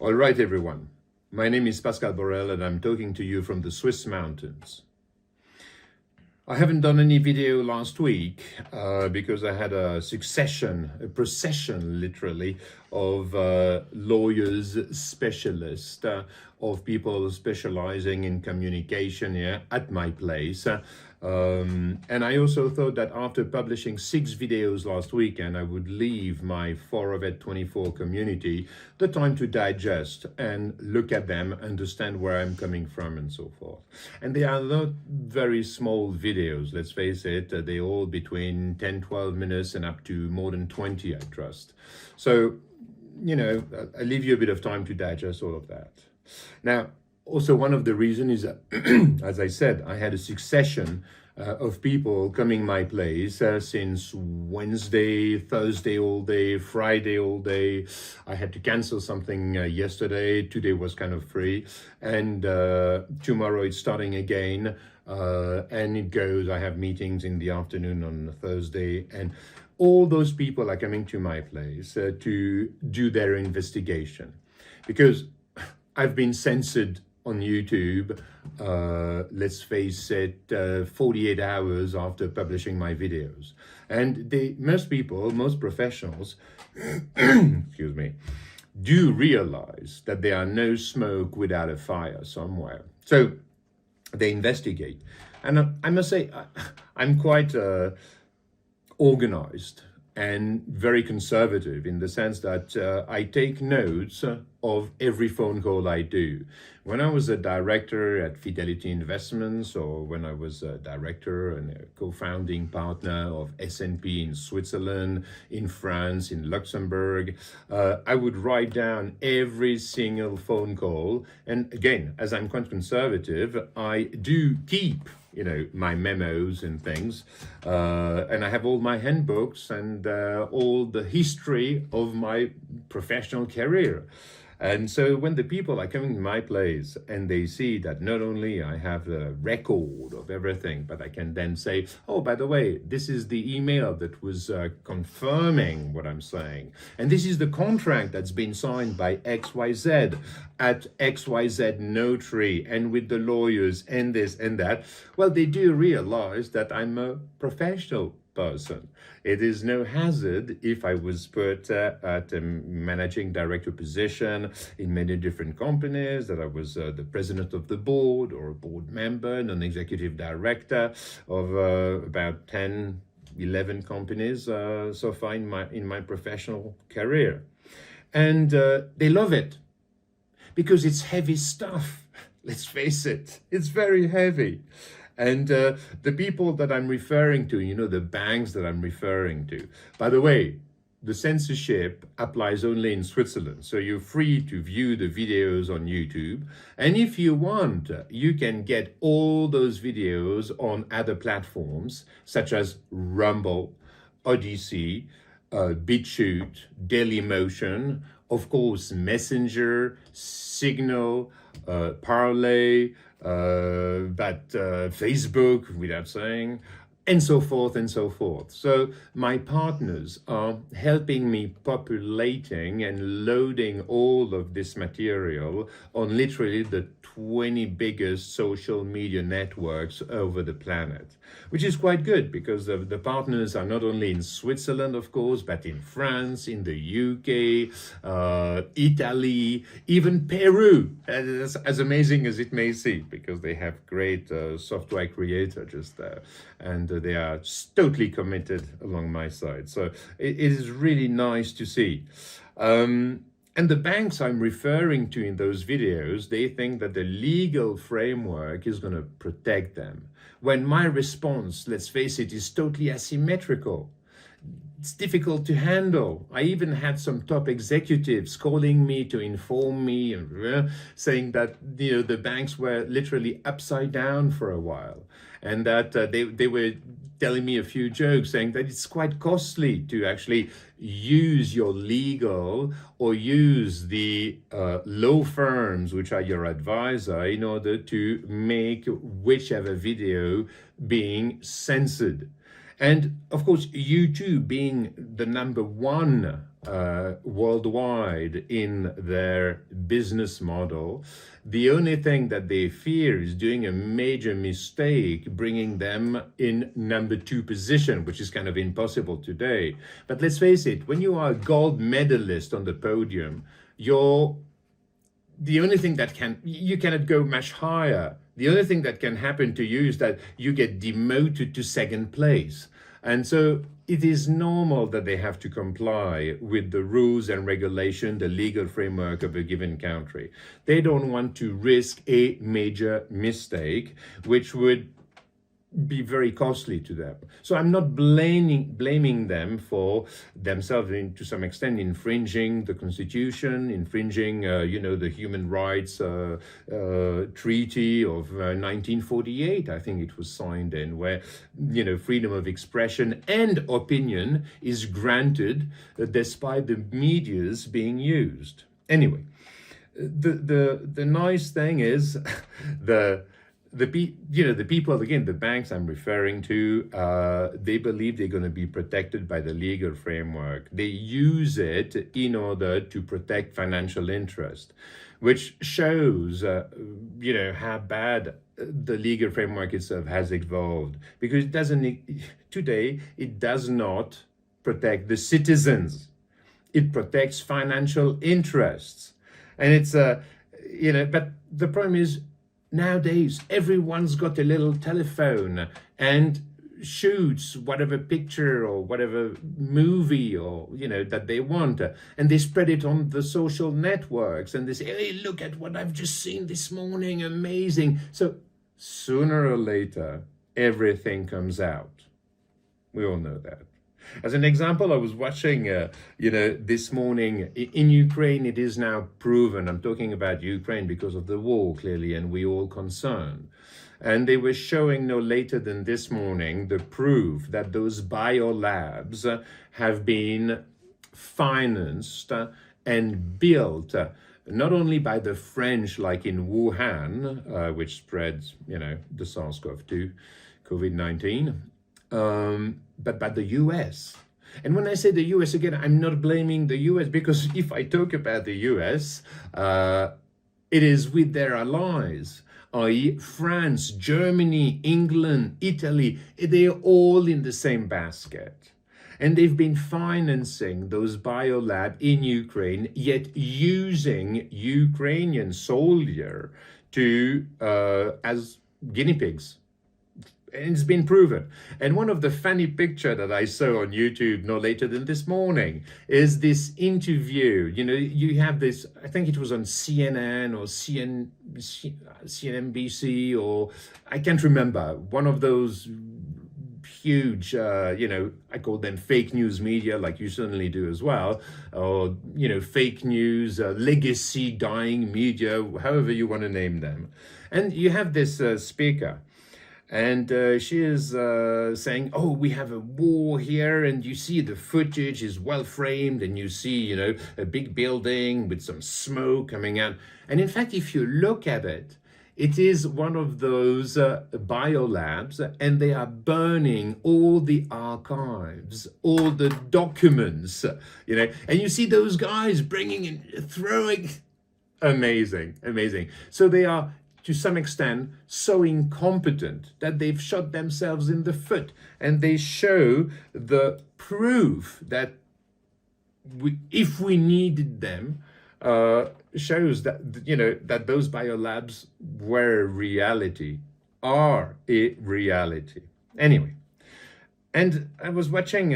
All right, everyone. My name is Pascal Borel, and I'm talking to you from the Swiss mountains. I haven't done any video last week because I had a procession, literally, of lawyers, specialists, of people specializing in communication here at my place. And I also thought that after publishing 6 videos last weekend, I would leave my 4of24 community the time to digest and look at them, understand where I'm coming from and so forth. And they are not very small videos, let's face it. They're all between 10, 12 minutes and up to more than 20, I trust. So, you know, I leave you a bit of time to digest all of that. Now, also, one of the reasons is that, as I said, I had a succession of people coming my place since Wednesday, Thursday all day, Friday all day. I had to cancel something yesterday. Today was kind of free. And tomorrow it's starting again. And it goes. I have meetings in the afternoon on Thursday. And all those people are coming to my place to do their investigation. Because I've been censored on YouTube, let's face it, 48 hours after publishing my videos. And most people, most professionals, excuse me, do realize that there are no smoke without a fire somewhere. So they investigate. And I must say, I'm quite organized and very conservative in the sense that I take notes of every phone call I do. When I was a director at Fidelity Investments, or when I was a director and a co-founding partner of S&P in Switzerland, in France, in Luxembourg, I would write down every single phone call. And again, as I'm quite conservative, I do keep my memos and things, and I have all my handbooks and all the history of my professional career. And so when the people are coming to my place and they see that not only I have a record of everything, but I can then say, oh, by the way, this is the email that was confirming what I'm saying. And this is the contract that's been signed by XYZ at XYZ Notary and with the lawyers and this and that. Well, they do realize that I'm a professional person. It is no hazard if I was put at a managing director position in many different companies, that I was the president of the board or a board member, non-executive director of about 10, 11 companies so far in my professional career. And they love it because it's heavy stuff. Let's face it, it's very heavy. And the people that I'm referring to, the banks that I'm referring to, by the way, the censorship applies only in Switzerland. So you're free to view the videos on YouTube. And if you want, you can get all those videos on other platforms, such as Rumble, Odyssey, BitChute, Dailymotion, of course, Messenger, Signal, Parlay, Facebook, without saying, and so forth and so forth. So my partners are helping me populating and loading all of this material on literally the 20 biggest social media networks over the planet, which is quite good because the partners are not only in Switzerland, of course, but in France, in the UK, Italy, even Peru, as amazing as it may seem, because they have great software creator just there, and they are totally committed along my side. So it is really nice to see. And the banks I'm referring to in those videos, they think that the legal framework is going to protect them. When my response, let's face it, is totally asymmetrical. It's difficult to handle. I even had some top executives calling me to inform me and saying that the banks were literally upside down for a while, and that they were telling me a few jokes saying that it's quite costly to actually use your legal or use the law firms, which are your advisor, in order to make whichever video being censored. And of course, YouTube being the number one worldwide in their business model. The only thing that they fear is doing a major mistake, bringing them in number 2 position, which is kind of impossible today. But let's face it, when you are a gold medalist on the podium, the only thing that you cannot go much higher. The only thing that can happen to you is that you get demoted to 2nd place. And so it is normal that they have to comply with the rules and regulation, the legal framework of a given country. They don't want to risk a major mistake, which would be very costly to them. So I'm not blaming them for themselves to some extent infringing the Constitution, infringing, the Human Rights Treaty of 1948. I think it was signed in, where, freedom of expression and opinion is granted despite the medias being used. Anyway, the nice thing is the people, again, the banks I'm referring to, they believe they're going to be protected by the legal framework. They use it in order to protect financial interest, which shows, how bad the legal framework itself has evolved. Because today, it does not protect the citizens. It protects financial interests. And it's, but the problem is, nowadays, everyone's got a little telephone and shoots whatever picture or whatever movie or, that they want. And they spread it on the social networks and they say, hey, look at what I've just seen this morning. Amazing. So sooner or later, everything comes out. We all know that. As an example, I was watching, this morning in Ukraine, it is now proven, I'm talking about Ukraine because of the war, clearly, and we all concerned. And they were showing no later than this morning the proof that those biolabs have been financed and built not only by the French, like in Wuhan, which spreads, the SARS-CoV-2, COVID-19, but by the US. And when I say the US, again, I'm not blaming the US, because if I talk about the US, it is with their allies, i.e. France, Germany, England, Italy. They're all in the same basket. And they've been financing those biolabs in Ukraine, yet using Ukrainian soldiers as guinea pigs. And it's been proven. And one of the funny pictures that I saw on YouTube no later than this morning is this interview. You have this, I think it was on CNN or CNBC, or I can't remember, one of those huge, I call them fake news media, like you certainly do as well, or, fake news, legacy dying media, however you want to name them. And you have this speaker. And she is saying, oh, we have a war here, and you see the footage is well framed, and you see, a big building with some smoke coming out. And in fact, if you look at it, it is one of those biolabs, and they are burning all the archives, all the documents, and you see those guys bringing and throwing. Amazing, amazing. So they are, to some extent, so incompetent that they've shot themselves in the foot. And they show the proof that if we needed them, shows that, that those biolabs were a reality, are a reality. Anyway, and I was watching,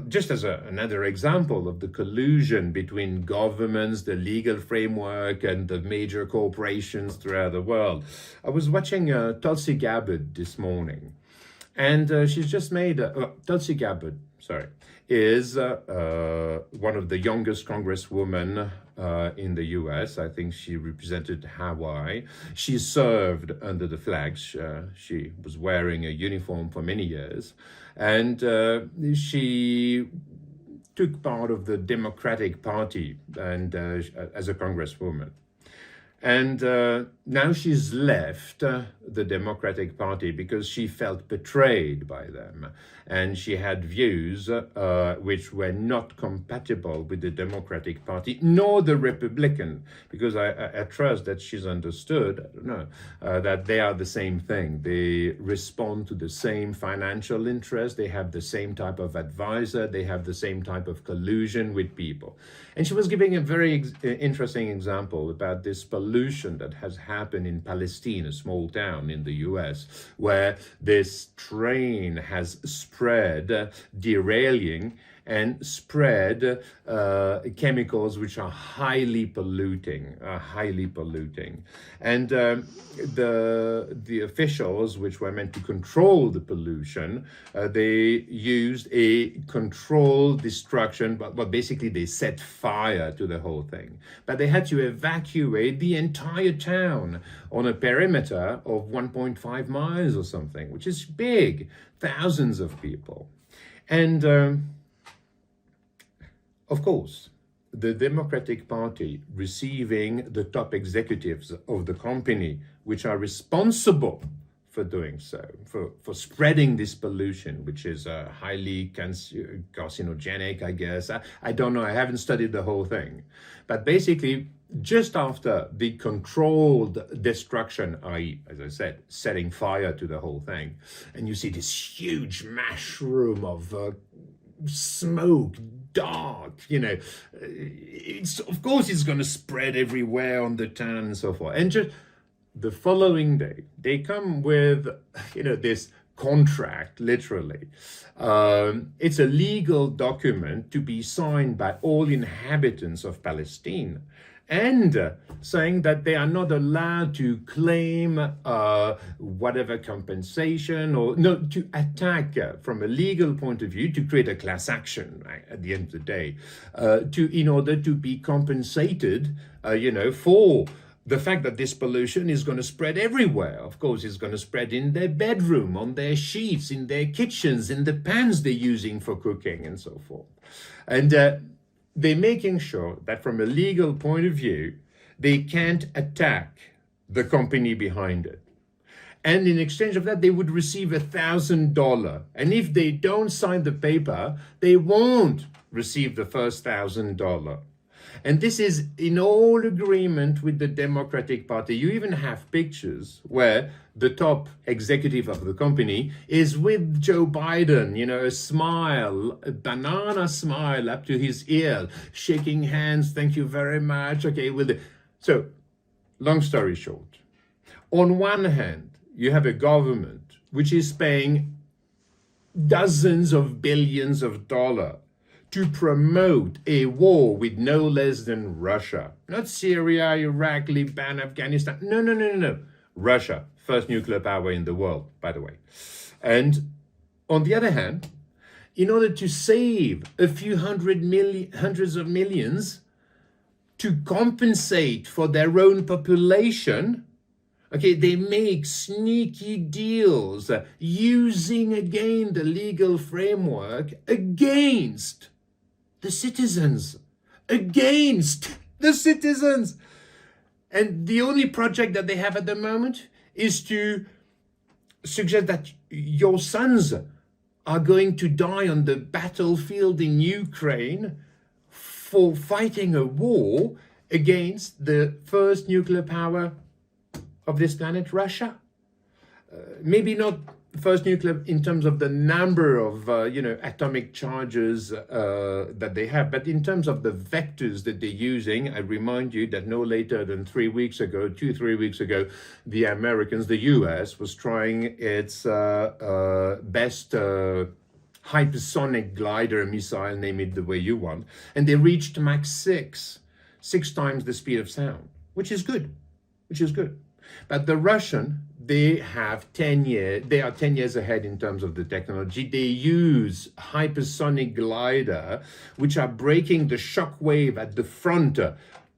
just as another example of the collusion between governments, the legal framework, and the major corporations throughout the world. I was watching Tulsi Gabbard this morning, and she's just made, Tulsi Gabbard, is one of the youngest congresswomen in the US. I think she represented Hawaii. She served under the flags. She was wearing a uniform for many years. And she took part of the Democratic Party and as a congresswoman. And now she's left the Democratic Party because she felt betrayed by them. And she had views which were not compatible with the Democratic Party, nor the Republican, because I trust that she's understood, I don't know, that they are the same thing. They respond to the same financial interests, they have the same type of advisor, they have the same type of collusion with people. And she was giving a very interesting example about this pollution that has happened in Palestine, a small town in the US, where this train has spread, derailing and spread chemicals which are highly polluting, And the officials which were meant to control the pollution, they used a controlled destruction, but basically they set fire to the whole thing. But they had to evacuate the entire town on a perimeter of 1.5 miles or something, which is big, thousands of people. And of course, the Democratic Party receiving the top executives of the company, which are responsible for doing so, for spreading this pollution, which is highly carcinogenic, I guess. I don't know, I haven't studied the whole thing. But basically, just after the controlled destruction, i.e., as I said, setting fire to the whole thing, and you see this huge mushroom of smoke, dark, it's, of course it's going to spread everywhere on the town and so forth. And just the following day, they come with, this contract, literally. It's a legal document to be signed by all inhabitants of Palestine, and saying that they are not allowed to claim whatever compensation or to attack from a legal point of view, to create a class action, right, at the end of the day, in order to be compensated, for the fact that this pollution is going to spread everywhere. Of course, it's going to spread in their bedroom, on their sheets, in their kitchens, in the pans they're using for cooking and so forth. And they're making sure that from a legal point of view, they can't attack the company behind it. And in exchange of that, they would receive $1,000. And if they don't sign the paper, they won't receive the first $1,000. And this is in all agreement with the Democratic Party. You even have pictures where the top executive of the company is with Joe Biden, a smile, a banana smile up to his ear, shaking hands, thank you very much. Okay, so, long story short, on one hand, you have a government which is paying dozens of billions of dollars to promote a war with no less than Russia. Not Syria, Iraq, Lebanon, Afghanistan. No. Russia, first nuclear power in the world, by the way. And on the other hand, in order to save a few hundreds of millions to compensate for their own population, okay, they make sneaky deals using again the legal framework against the citizens. And the only project that they have at the moment is to suggest that your sons are going to die on the battlefield in Ukraine for fighting a war against the first nuclear power of this planet, Russia. Maybe not first nuclear in terms of the number of atomic charges that they have, but in terms of the vectors that they're using. I remind you that no later than 3 weeks ago, 2-3 weeks ago, the Americans, the US, was trying its best hypersonic glider missile, name it the way you want, and they reached Mach 6 times the speed of sound, which is good. But the Russian, they are 10 years ahead in terms of the technology. They use hypersonic glider, which are breaking the shock wave at the front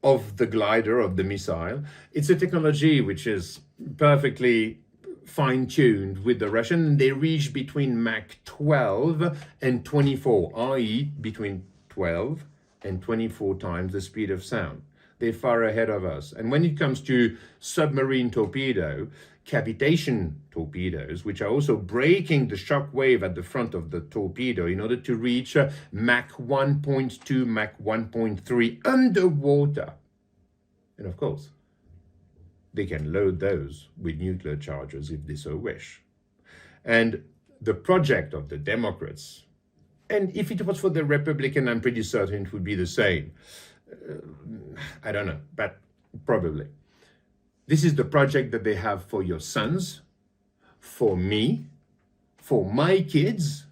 of the glider, of the missile. It's a technology which is perfectly fine-tuned with the Russian. They reach between Mach 12 and 24, i.e. between 12 and 24 times the speed of sound. They're far ahead of us. And when it comes to submarine torpedo, cavitation torpedoes, which are also breaking the shock wave at the front of the torpedo in order to reach Mach 1.2, Mach 1.3 underwater. And of course, they can load those with nuclear charges if they so wish. And the project of the Democrats, and if it was for the Republican, I'm pretty certain it would be the same. I don't know, but probably. This is the project that they have for your sons, for me, for my kids.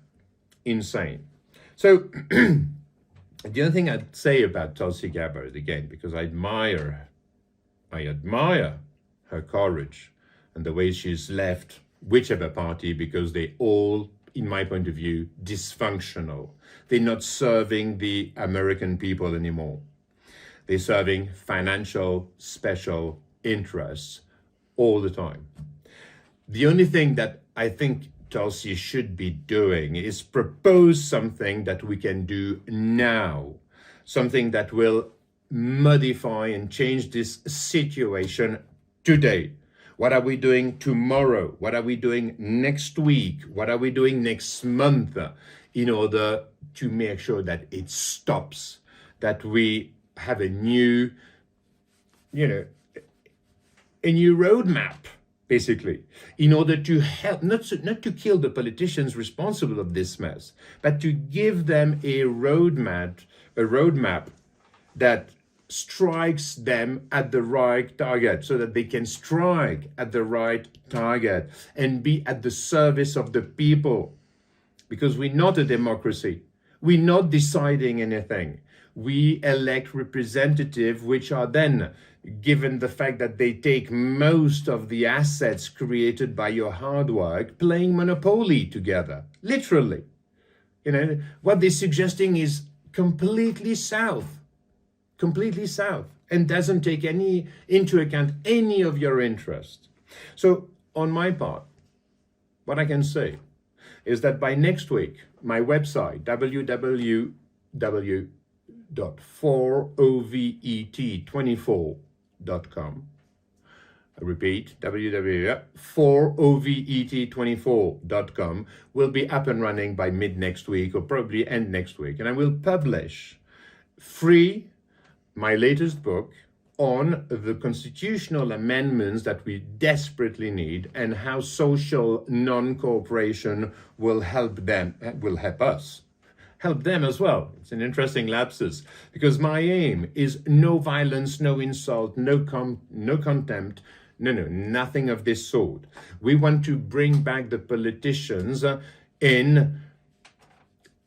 Insane. So the other thing I'd say about Tulsi Gabbard, again, because I admire her courage and the way she's left whichever party, because they all, in my point of view, dysfunctional. They're not serving the American people anymore. They're serving financial special interests all the time. The only thing that I think Tulsi should be doing is propose something that we can do now, something that will modify and change this situation today. What are we doing tomorrow? What are we doing next week? What are we doing next month in order to make sure that it stops, that we have a new, a new roadmap, basically, in order to help, not to kill the politicians responsible of this mess, but to give them a roadmap that strikes them at the right target, so that they can strike at the right target and be at the service of the people. Because we're not a democracy. We're not deciding anything. We elect representatives, which are then, given the fact that they take most of the assets created by your hard work, playing Monopoly together, literally. What they're suggesting is completely south, and doesn't take into account any of your interests. So on my part, what I can say is that by next week, my website, www.4ovet24.com, I repeat, www.4ovet24.com, will be up and running by mid next week, or probably end next week. And I will publish free my latest book on the constitutional amendments that we desperately need, and how social non-cooperation will help us help them as well. It's an interesting lapsus, because my aim is no violence, no insult, no contempt, nothing of this sort. We want to bring back the politicians in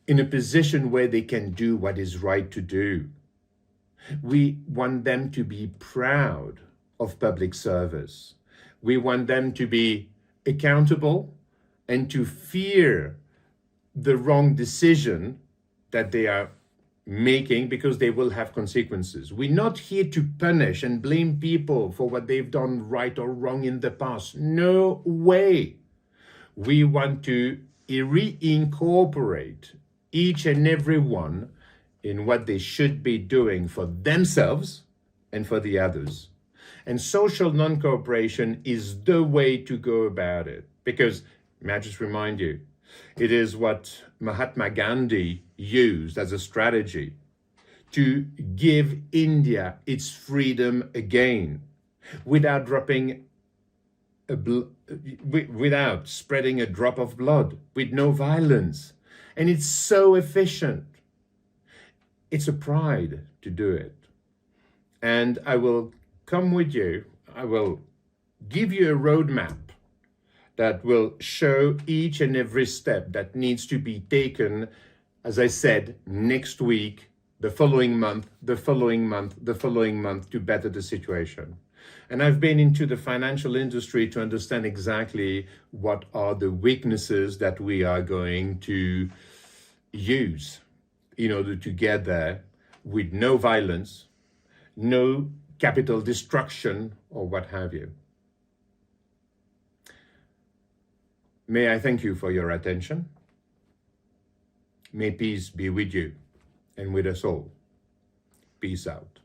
a position where they can do what is right to do. We want them to be proud of public service. We want them to be accountable and to fear the wrong decision that they are making, because they will have consequences. We're not here to punish and blame people for what they've done right or wrong in the past. No way. We want to reincorporate each and every one in what they should be doing for themselves and for the others. And social non-cooperation is the way to go about it. Because, may I just remind you, it is what Mahatma Gandhi used as a strategy to give India its freedom again, without without spreading a drop of blood, with no violence. And it's so efficient. It's a pride to do it. And I will come with you. I will give you a roadmap that will show each and every step that needs to be taken, as I said, next week, the following month, the following month, the following month, to better the situation. And I've been into the financial industry to understand exactly what are the weaknesses that we are going to use in order to get there with no violence, no capital destruction, or what have you. May I thank you for your attention. May peace be with you and with us all. Peace out.